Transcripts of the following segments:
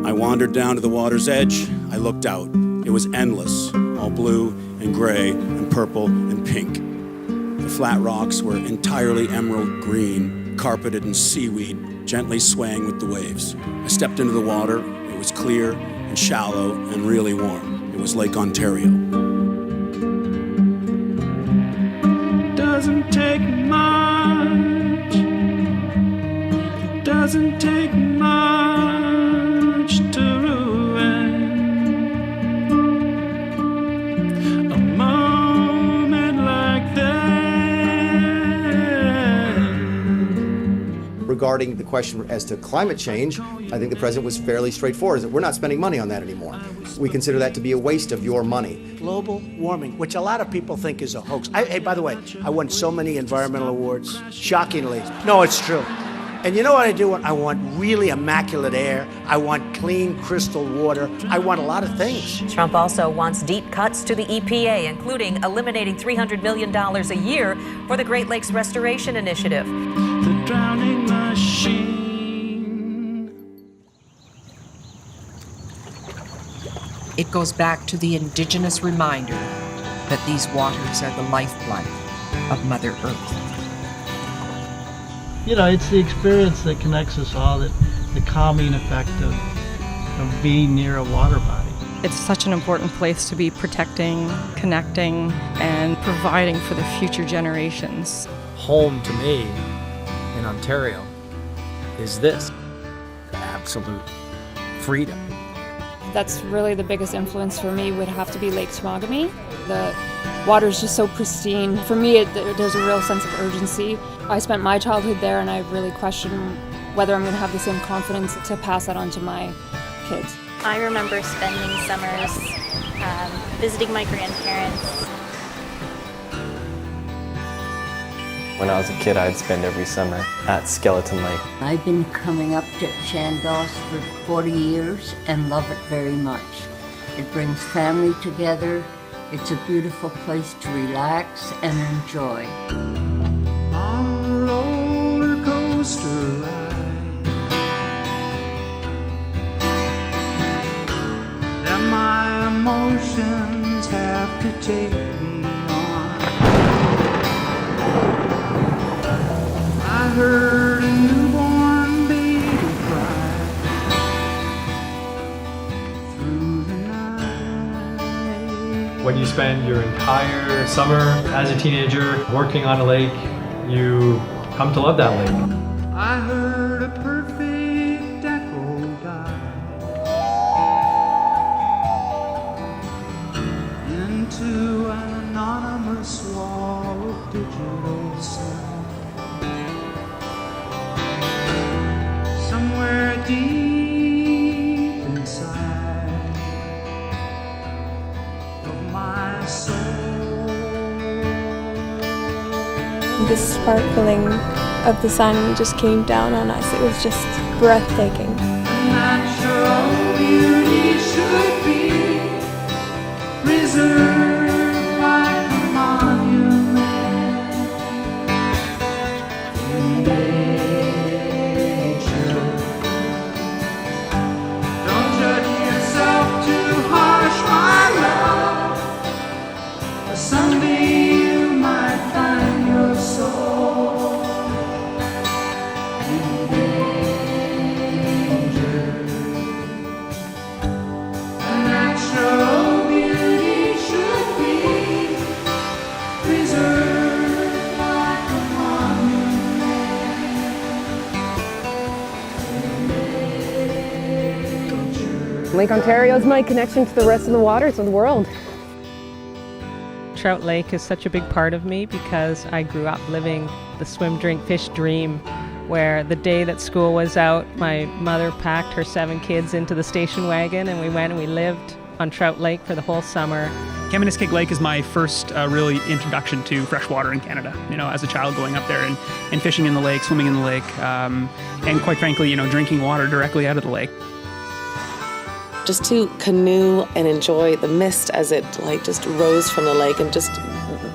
I wandered down to the water's edge. I looked out. It was endless, all blue and gray and purple and pink. The flat rocks were entirely emerald green, carpeted in seaweed, gently swaying with the waves. I stepped into the water. It was clear and shallow and really warm. It was Lake Ontario. Doesn't take much. Doesn't take much to ruin a moment like that. Regarding the question as to climate change, I think the president was fairly straightforward. That we're not spending money on that anymore. We consider that to be a waste of your money. Global warming, which a lot of people think is a hoax. Hey, by the way, I won so many environmental awards, shockingly. No, it's true. And you know what I do? I want really immaculate air. I want clean, crystal water. I want a lot of things. Trump also wants deep cuts to the EPA, including eliminating $300 million a year for the Great Lakes Restoration Initiative. The drowning machine. It goes back to the indigenous reminder that these waters are the lifeblood of Mother Earth. You know, it's the experience that connects us all, the calming effect of being near a water body. It's such an important place to be protecting, connecting, and providing for the future generations. Home to me in Ontario is this, the absolute freedom. That's really the biggest influence for me would have to be Lake Temagami. The water is just so pristine. For me, there's a real sense of urgency. I spent my childhood there, and I really question whether I'm going to have the same confidence to pass that on to my kids. I remember spending summers visiting my grandparents. When I was a kid, I'd spend every summer at Skeleton Lake. I've been coming up to Chandos for 40 years and love it very much. It brings family together. It's a beautiful place to relax and enjoy. On a roller coaster ride that my emotions have to take me on. I heard a newborn baby cry through the night. When you spend your entire summer as a teenager working on a lake, you come to love that lake. I heard a perfect echo die into an anonymous wall of digital sound. Somewhere deep inside of my soul. The sparkling of the sun just came down on us. It was just breathtaking. Natural beauty should be preserved like a monument in nature. Don't judge yourself too harsh, my love. Someday you might find your soul in danger. A natural beauty should be preserved like a monument in nature. Lake Ontario is my connection to the rest of the waters of the world. Trout Lake is such a big part of me because I grew up living the swim, drink, fish dream, where the day that school was out, my mother packed her 7 kids into the station wagon and we went and we lived on Trout Lake for the whole summer. Kaministiquia Lake is my first really introduction to freshwater in Canada. You know, as a child going up there and fishing in the lake, swimming in the lake, and quite frankly, you know, drinking water directly out of the lake. Just to canoe and enjoy the mist as it just rose from the lake, and just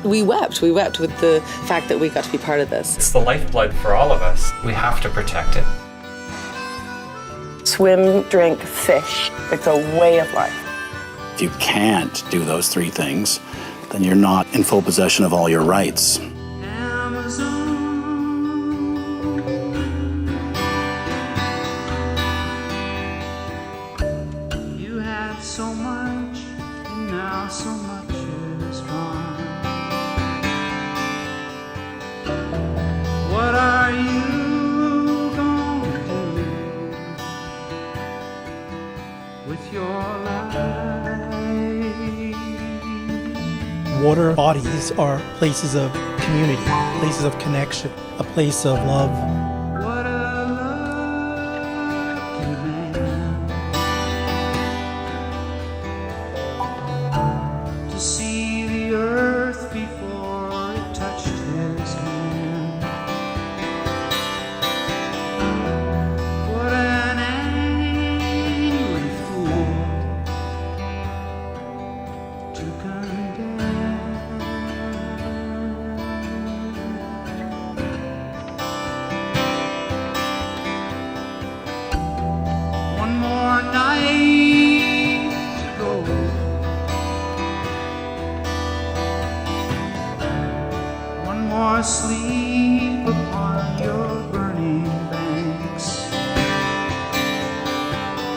we wept with the fact that we got to be part of this. It's the lifeblood for all of us. We have to protect it. It's swim, drink, fish. It's a way of life. If you can't do those three things, then you're not in full possession of all your rights. You had so much, and now so much is gone. What are you gonna do with your life? Water bodies are places of community, places of connection, a place of love. What a lucky man to see the earth before it touched his hand. What an angry fool to condemn. One more night to go. One more sleep upon your burning banks.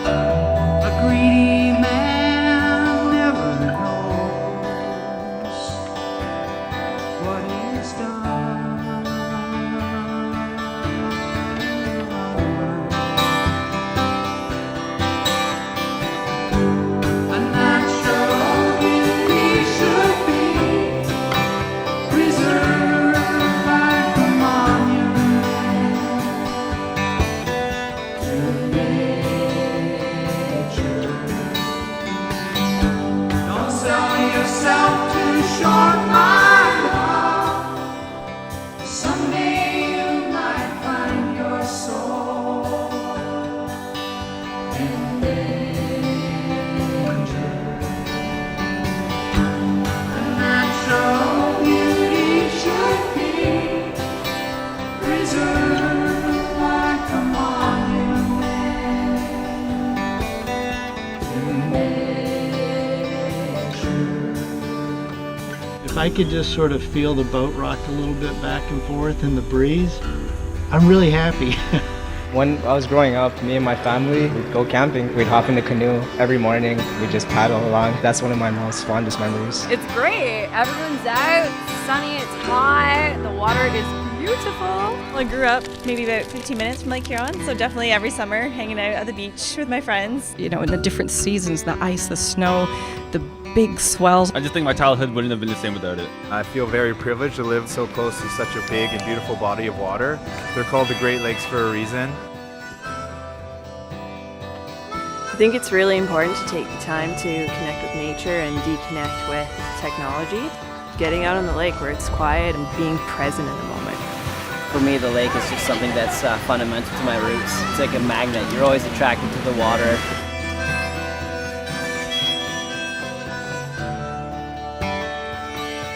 A greedy man never knows what he's done. A natural beauty should be preserved like a monument to nature. Don't sell yourself too short, my love. Someday you might find your soul in danger. A natural beauty should be preserved like a monument to nature. If I could just sort of feel the boat rock a little bit back and forth in the breeze, I'm really happy. When I was growing up, me and my family would go camping. We'd hop in the canoe every morning. We'd just paddle along. That's one of my most fondest memories. It's great. Everyone's out. It's sunny. It's hot. The water is beautiful. I grew up maybe about 15 minutes from Lake Huron, so definitely every summer hanging out at the beach with my friends. You know, in the different seasons, the ice, the snow, the big swells. I just think my childhood wouldn't have been the same without it. I feel very privileged to live so close to such a big and beautiful body of water. They're called the Great Lakes for a reason. I think it's really important to take the time to connect with nature and deconnect with technology. Getting out on the lake where it's quiet and being present in the moment. For me, the lake is just something that's fundamental to my roots. It's like a magnet. You're always attracted to the water.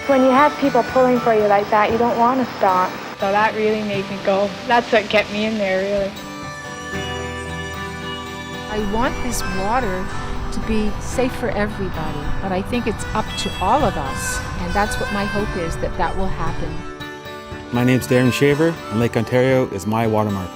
When you have people pulling for you like that, you don't want to stop. So that really made me go. That's what kept me in there, really. I want this water to be safe for everybody, but I think it's up to all of us, and that's what my hope is, that that will happen. My name's Darren Shaver, and Lake Ontario is my watermark.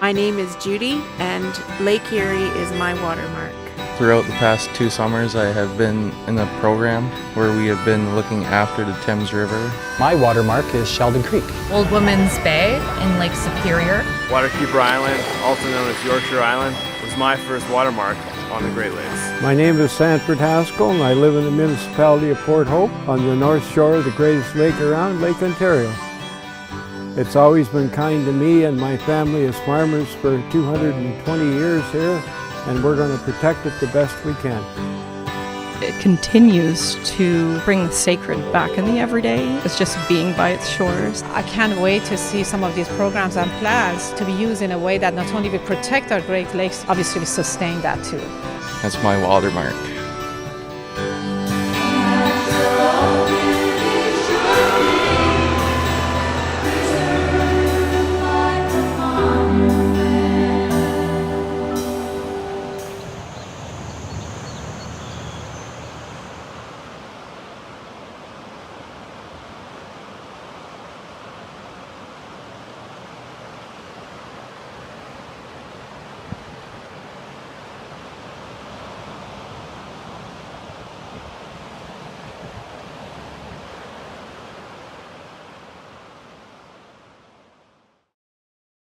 My name is Judy, and Lake Erie is my watermark. Throughout the past 2 summers, I have been in a program where we have been looking after the Thames River. My watermark is Sheldon Creek. Old Woman's Bay in Lake Superior. Waterkeeper Island, also known as Yorkshire Island, was my first watermark on the Great Lakes. My name is Sanford Haskell, and I live in the municipality of Port Hope on the north shore of the greatest lake around, Lake Ontario. It's always been kind to me and my family as farmers for 220 years here, and we're going to protect it the best we can. It continues to bring the sacred back in the everyday. It's just being by its shores. I can't wait to see some of these programs and plans to be used in a way that not only will protect our Great Lakes, obviously we sustain that too. That's my watermark.